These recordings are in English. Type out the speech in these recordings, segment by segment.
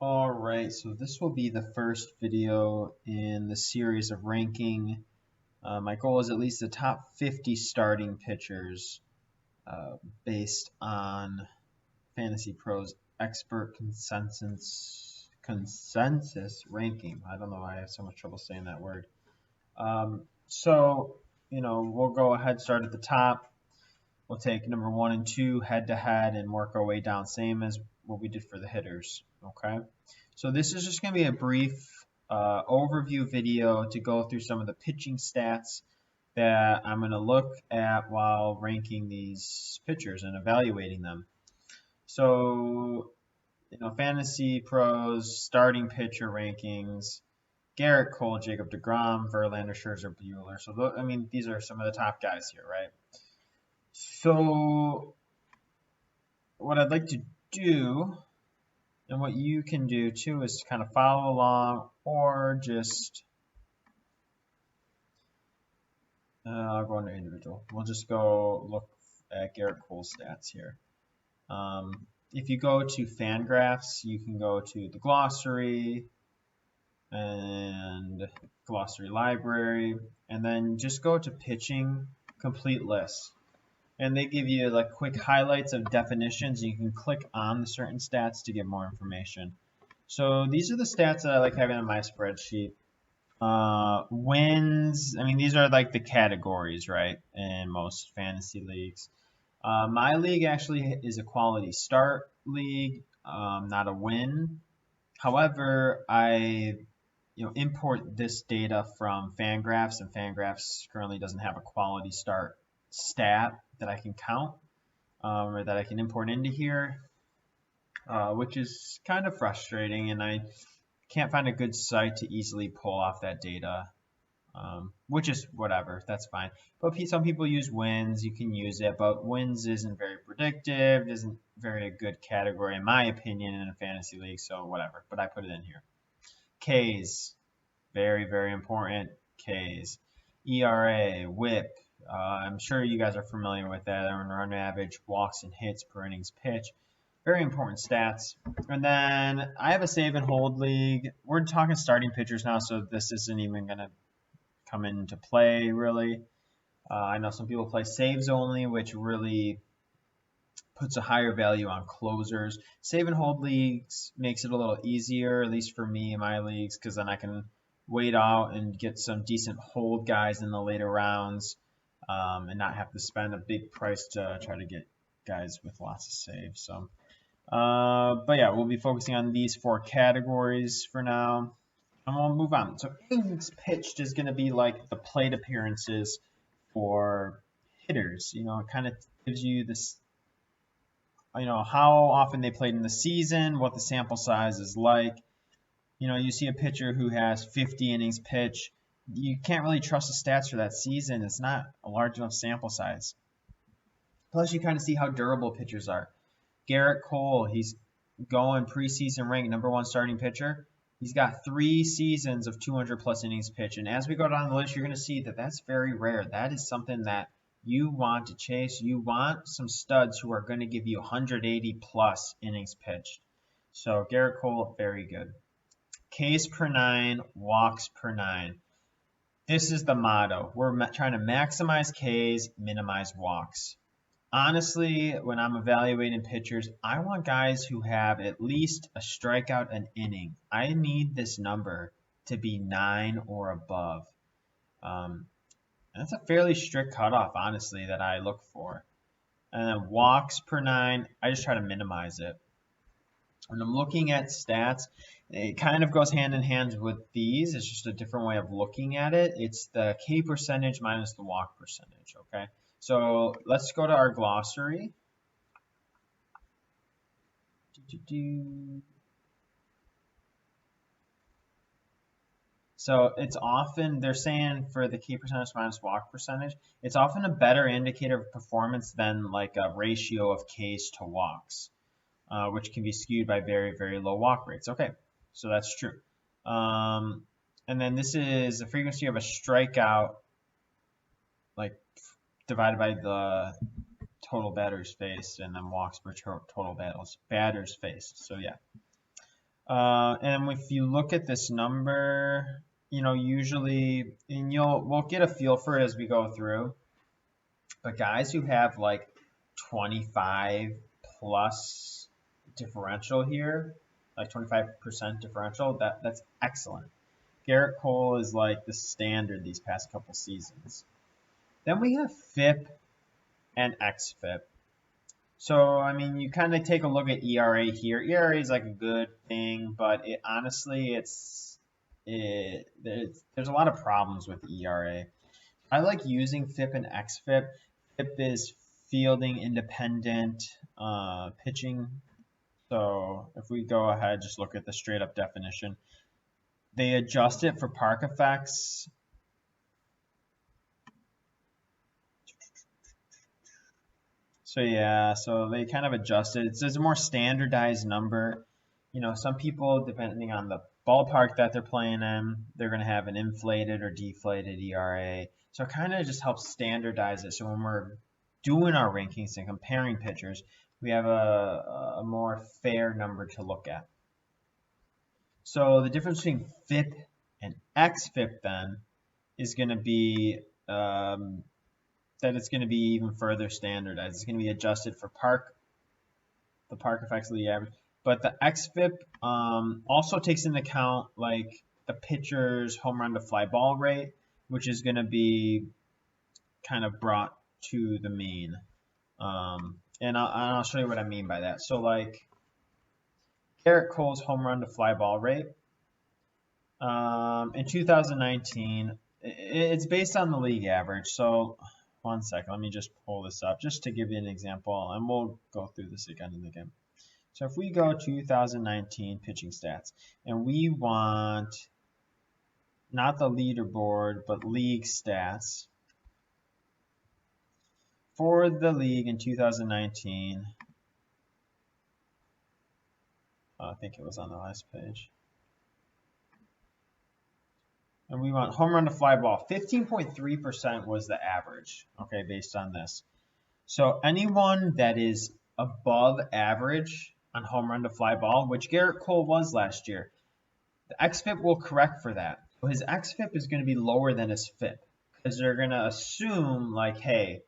Alright, so this will be the first video in the series of ranking. My goal is at least the top 50 starting pitchers based on Fantasy Pros expert consensus ranking. I don't know why I have so much trouble saying that word. We'll go ahead, start at the top. We'll take number 1 and 2 head to head and work our way down, same as what we did for the hitters. Okay, so this is just going to be a brief overview video to go through some of the pitching stats that I'm going to look at while ranking these pitchers and evaluating them. So, Fantasy Pros starting pitcher rankings: Garrett Cole, Jacob deGrom, Verlander, Scherzer, Buehler. So, these are some of the top guys here, right? So what I'd like to do, and what you can do too, is to kind of follow along or just I'll go under individual. We'll just go look at Garrett Cole's stats here. If you go to Fangraphs, you can go to the glossary and glossary library, and then just go to pitching complete list. And they give you like quick highlights of definitions. You can click on the certain stats to get more information. So these are the stats that I like having on my spreadsheet. Wins, these are like the categories, right, in most fantasy leagues. My league actually is a quality start league, not a win. However, I import this data from Fangraphs, and Fangraphs currently doesn't have a quality start stat that I can count or that I can import into here, which is kind of frustrating, and I can't find a good site to easily pull off that data, which is whatever, that's fine. But some people use wins, you can use it, but wins isn't very predictive, isn't very good category in my opinion in a fantasy league, so whatever, but I put it in here. Ks, very, very important. Ks, ERA, WHIP, I'm sure you guys are familiar with that. Run average, walks and hits per innings pitch. Very important stats. And then I have a save and hold league. We're talking starting pitchers now, so this isn't even going to come into play, really. I know some people play saves only, which really puts a higher value on closers. Save and hold leagues makes it a little easier, at least for me in my leagues, because then I can wait out and get some decent hold guys in the later rounds. And not have to spend a big price to try to get guys with lots of saves. So, but yeah, we'll be focusing on these 4 categories for now, and we'll move on. So innings pitched is going to be like the plate appearances for hitters. It kind of gives you this, how often they played in the season, what the sample size is like. You see a pitcher who has 50 innings pitched. You can't really trust the stats for that season. It's not a large enough sample size. Plus, you kind of see how durable pitchers are. Garrett Cole, he's going preseason ranked #1 starting pitcher. He's got 3 seasons of 200-plus innings pitched. And as we go down the list, you're going to see that that's very rare. That is something that you want to chase. You want some studs who are going to give you 180-plus innings pitched. So Garrett Cole, very good. Ks per 9, walks per 9. This is the motto. We're trying to maximize Ks, minimize walks. Honestly, when I'm evaluating pitchers, I want guys who have at least a strikeout an inning. I need this number to be 9 or above. That's a fairly strict cutoff, honestly, that I look for. And then walks per 9, I just try to minimize it. When I'm looking at stats, it kind of goes hand in hand with these. It's just a different way of looking at it. It's the K percentage minus the walk percentage, okay? So let's go to our glossary. So it's often, they're saying for the K percentage minus walk percentage, it's often a better indicator of performance than like a ratio of Ks to walks. Which can be skewed by very, very low walk rates. Okay, so that's true. And then this is the frequency of a strikeout, like divided by the total batters faced, and then walks per total batters faced. So yeah. And if you look at this number, usually, and we'll get a feel for it as we go through. But guys who have like 25 plus differential here, like 25% differential, that's excellent. Garrett Cole is like the standard these past couple seasons. Then we have FIP and XFIP. So, I mean, you kind of take a look at ERA here. ERA is like a good thing, but honestly, there's a lot of problems with ERA. I like using FIP and XFIP. FIP is fielding independent pitching. So if we go ahead, just look at the straight up definition. They adjust it for park effects. So yeah, so they kind of adjust it. It's a more standardized number. Some people, depending on the ballpark that they're playing in, they're going to have an inflated or deflated ERA. So it kind of just helps standardize it. So when we're doing our rankings and comparing pitchers, we have a more fair number to look at. So the difference between FIP and XFIP then is going to be that it's going to be even further standardized. It's going to be adjusted for the park effects of the average. But the XFIP also takes into account like the pitcher's home run to fly ball rate, which is going to be kind of brought to the mean. And I'll show you what I mean by that. So like Garrett Cole's home run to fly ball rate in 2019, it's based on the league average. So 1 second, let me just pull this up just to give you an example, and we'll go through this again and again. So if we go 2019 pitching stats, and we want not the leaderboard, but league stats for the league in 2019, I think it was on the last page. And we want home run to fly ball. 15.3% was the average, okay, based on this. So anyone that is above average on home run to fly ball, which Garrett Cole was last year, the XFIP will correct for that. So his XFIP is going to be lower than his FIP because they're going to assume like, hey,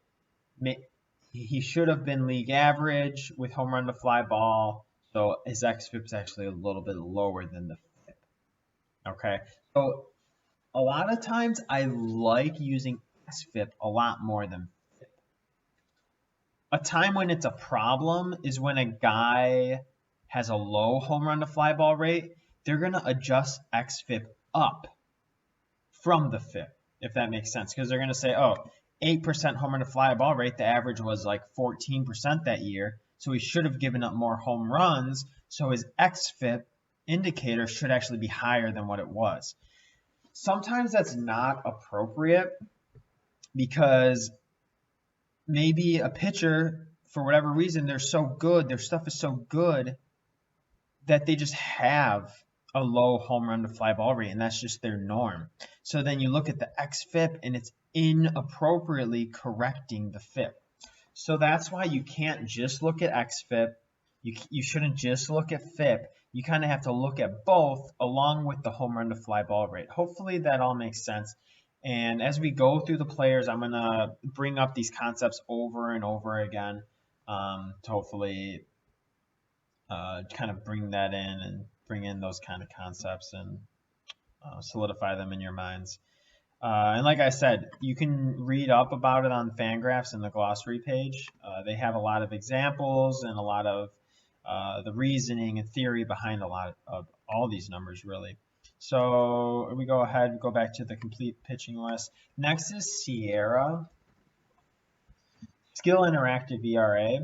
he should have been league average with home run to fly ball, so his XFIP is actually a little bit lower than the FIP. Okay, so a lot of times I like using XFIP a lot more than FIP. A time when it's a problem is when a guy has a low home run to fly ball rate. They're going to adjust XFIP up from the FIP, if that makes sense, because they're going to say, oh, 8% home run to fly ball rate, the average was like 14% that year, so he should have given up more home runs, so his XFIP indicator should actually be higher than what it was. Sometimes that's not appropriate because maybe a pitcher, for whatever reason, they're so good, their stuff is so good that they just have a low home run to fly ball rate, and that's just their norm. So then you look at the XFIP, and it's inappropriately correcting the FIP. So that's why you can't just look at XFIP. You shouldn't just look at FIP. You kind of have to look at both along with the home run to fly ball rate. Hopefully that all makes sense. And as we go through the players, I'm going to bring up these concepts over and over again to hopefully kind of bring that in and bring in those kind of concepts and solidify them in your minds. And like I said, you can read up about it on Fangraphs in the glossary page. They have a lot of examples and a lot of the reasoning and theory behind a lot of all these numbers, really. So we go ahead, go back to the complete pitching list. Next is Sierra. Skill Interactive ERA.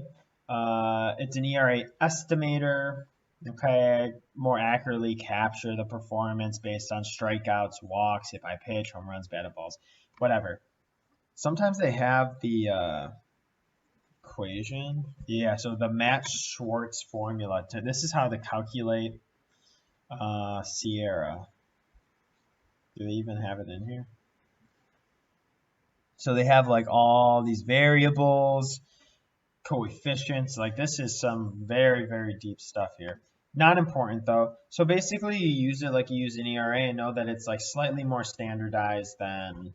It's an ERA estimator. Okay, more accurately capture the performance based on strikeouts, walks, hit by pitch, home runs, batted balls, whatever. Sometimes they have the equation. Yeah, so the Matt Schwartz formula. This is how they calculate Sierra. Do they even have it in here? So they have like all these variables, coefficients. Like this is some very, very deep stuff here. Not important though. So basically, you use it like you use an ERA and know that it's like slightly more standardized than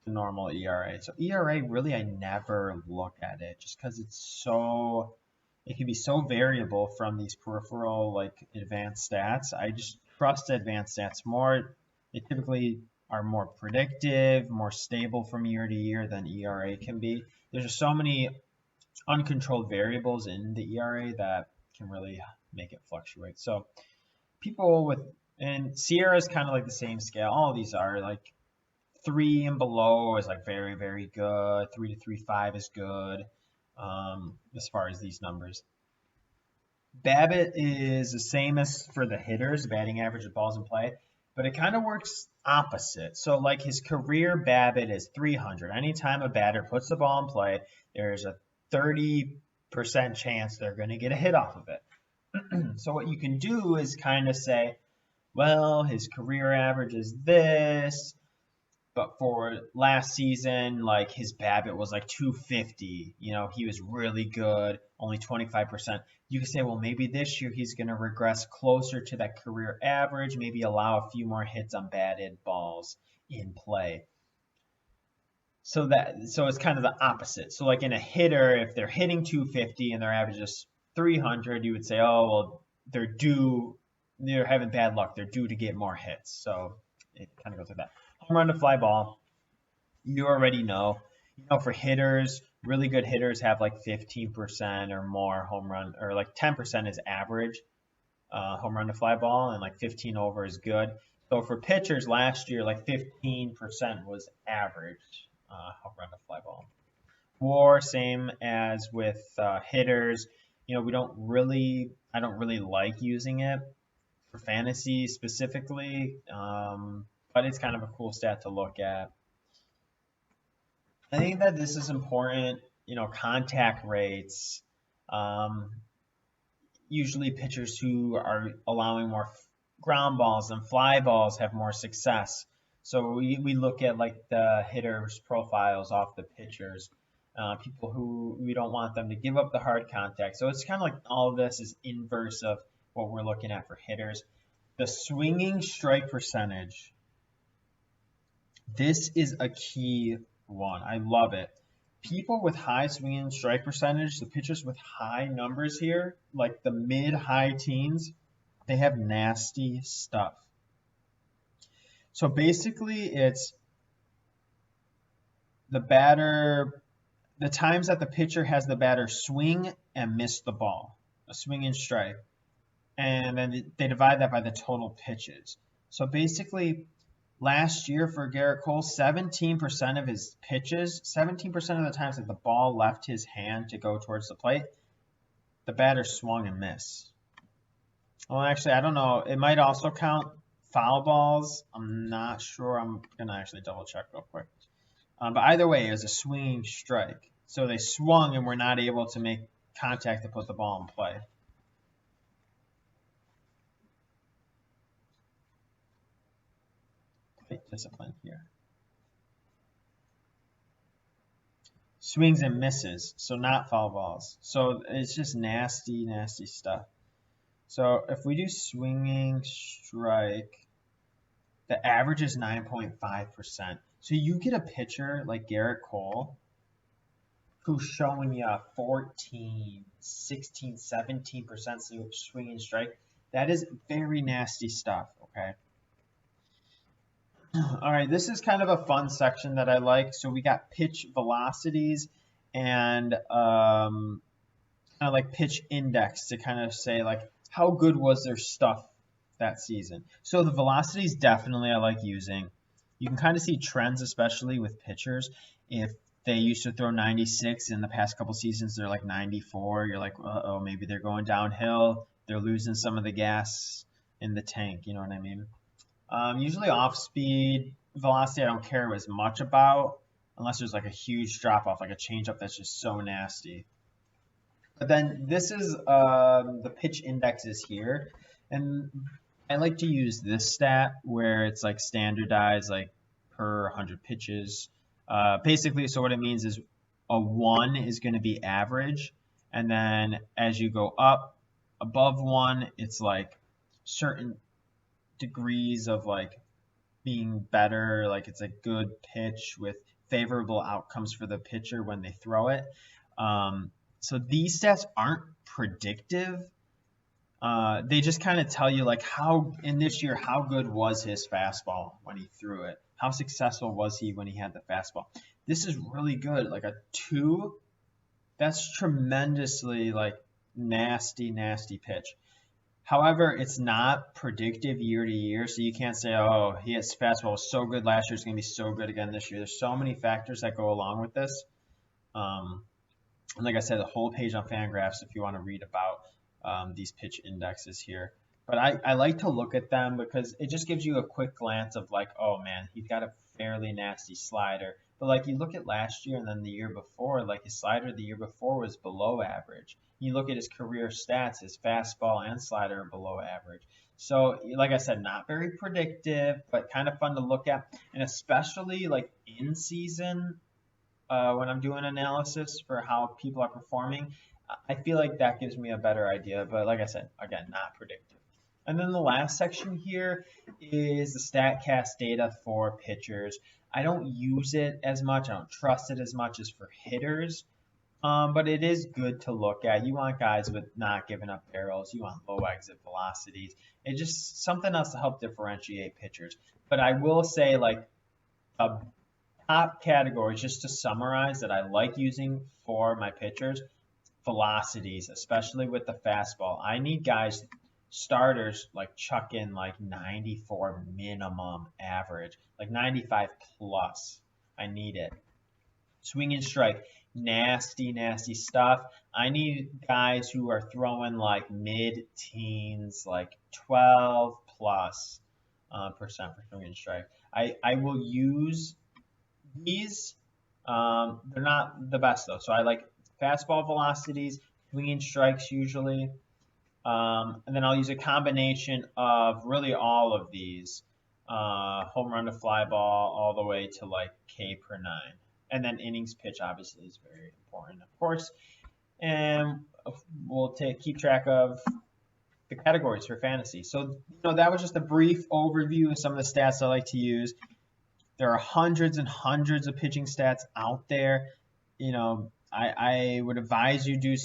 the normal ERA. So ERA, really, I never look at it just because it can be so variable from these peripheral like advanced stats. I just trust the advanced stats more. They typically are more predictive, more stable from year to year than ERA can be. There's just so many uncontrolled variables in the ERA that can really make it fluctuate. So people with and Sierra is kind of like the same scale. All of these are like 3 and below is like very, very good. 3 to 3.5 is good. As far as these numbers. BABIP is the same as for the hitters, batting average of balls in play, but it kind of works opposite. So like his career BABIP is 300. Anytime a batter puts the ball in play, there's a 30% chance they're going to get a hit off of it. So what you can do is kind of say, well, his career average is this, but for last season, like his BABIP was like 250. You know, he was really good, only 25%. You can say, well, maybe this year he's going to regress closer to that career average, maybe allow a few more hits on batted balls in play. So it's kind of the opposite. So like in a hitter, if they're hitting 250 and their average is 300, you would say, oh, well, they're having bad luck. They're due to get more hits. So it kind of goes like that. Home run to fly ball, you already know. You know, for hitters, really good hitters have like 15% or more home run, or like 10% is average home run to fly ball, and like 15 over is good. So for pitchers last year, like 15% was average home run to fly ball. WAR, same as with hitters. You know, I don't really like using it for fantasy specifically, but it's kind of a cool stat to look at. I think that this is important. You know, contact rates. Um, Usually, pitchers who are allowing more ground balls than fly balls have more success. So we look at like the hitters' profiles off the pitchers. People who we don't want them to give up the hard contact. So it's kind of like all of this is inverse of what we're looking at for hitters. The swinging strike percentage. This is a key one. I love it. People with high swinging strike percentage, the pitchers with high numbers here, like the mid-high teens, they have nasty stuff. So basically, it's the times that the pitcher has the batter swing and miss the ball, a swing and strike, and then they divide that by the total pitches. So basically, last year for Garrett Cole, 17% of his pitches, 17% of the times that the ball left his hand to go towards the plate, the batter swung and missed. Well, actually, I don't know. It might also count foul balls. I'm not sure. I'm going to actually double check real quick. But either way, it was a swinging strike. So they swung and were not able to make contact to put the ball in play. Quite disciplined here. Swings and misses, so not foul balls. So it's just nasty, nasty stuff. So if we do swinging strike, the average is 9.5%. So you get a pitcher like Garrett Cole who's showing you 14, 16, 17% swinging strike. That is very nasty stuff, okay? All right, this is kind of a fun section that I like. So we got pitch velocities and kind of like pitch index to kind of say like how good was their stuff that season. So the velocities definitely I like using. You can kind of see trends, especially with pitchers. If they used to throw 96 in the past couple seasons, they're like 94. You're like, uh-oh, maybe they're going downhill. They're losing some of the gas in the tank. You know what I mean? Usually off-speed velocity I don't care as much about unless there's like a huge drop-off, like a changeup that's just so nasty. But then this is the pitch indexes here. And I like to use this stat where it's like standardized like per 100 pitches. Basically, so what it means is a 1 is going to be average. And then as you go up, above 1, it's like certain degrees of like being better, like it's a good pitch with favorable outcomes for the pitcher when they throw it. So these stats aren't predictive. They just kind of tell you like how in this year how good was his fastball when he threw it, how successful was he when he had the fastball. This is really good, like a 2. That's tremendously like nasty pitch. However, it's not predictive year to year, so you can't say, oh, his fastball was so good last year, it's going to be so good again this year. There's so many factors that go along with this. And like I said, the whole page on Fangraphs if you want to read about these pitch indexes here. But I like to look at them because it just gives you a quick glance of like, oh man, he's got a fairly nasty slider. But like you look at last year and then the year before, like his slider the year before was below average. You look at his career stats, his fastball and slider are below average. So like I said, not very predictive, but kind of fun to look at. And especially like in season, when I'm doing analysis for how people are performing, I feel like that gives me a better idea. But like I said, again, not predictive. And then the last section here is the StatCast data for pitchers. I don't use it as much. I don't trust it as much as for hitters. But it is good to look at. You want guys with not giving up barrels. You want low exit velocities. It's just something else to help differentiate pitchers. But I will say, like, a top categories, just to summarize, that I like using for my pitchers, velocities, especially with the fastball. I need guys, starters, like chuck in like 94 minimum average, like 95 plus. I need it. Swing and strike, nasty stuff. I need guys who are throwing like mid-teens, like 12 plus percent for swing and strike. I will use these. They're not the best though. So I like fastball velocities, swinging strikes usually. And then I'll use a combination of really all of these, home run to fly ball all the way to like K per 9. And then innings pitch obviously is very important, of course. And we'll keep track of the categories for fantasy. So, that was just a brief overview of some of the stats I like to use. There are hundreds and hundreds of pitching stats out there. I would advise you do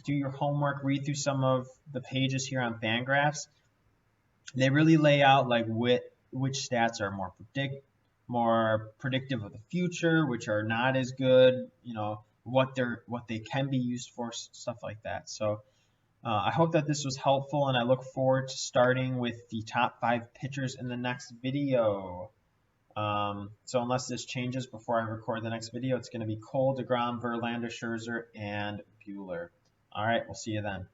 your homework, read through some of the pages here on Fangraphs. They really lay out like which stats are more predictive of the future, which are not as good. What they can be used for, stuff like that. So I hope that this was helpful, and I look forward to starting with the top 5 pitchers in the next video. So unless this changes before I record the next video, it's going to be Cole, DeGrom, Verlander, Scherzer, and Buehler. All right, we'll see you then.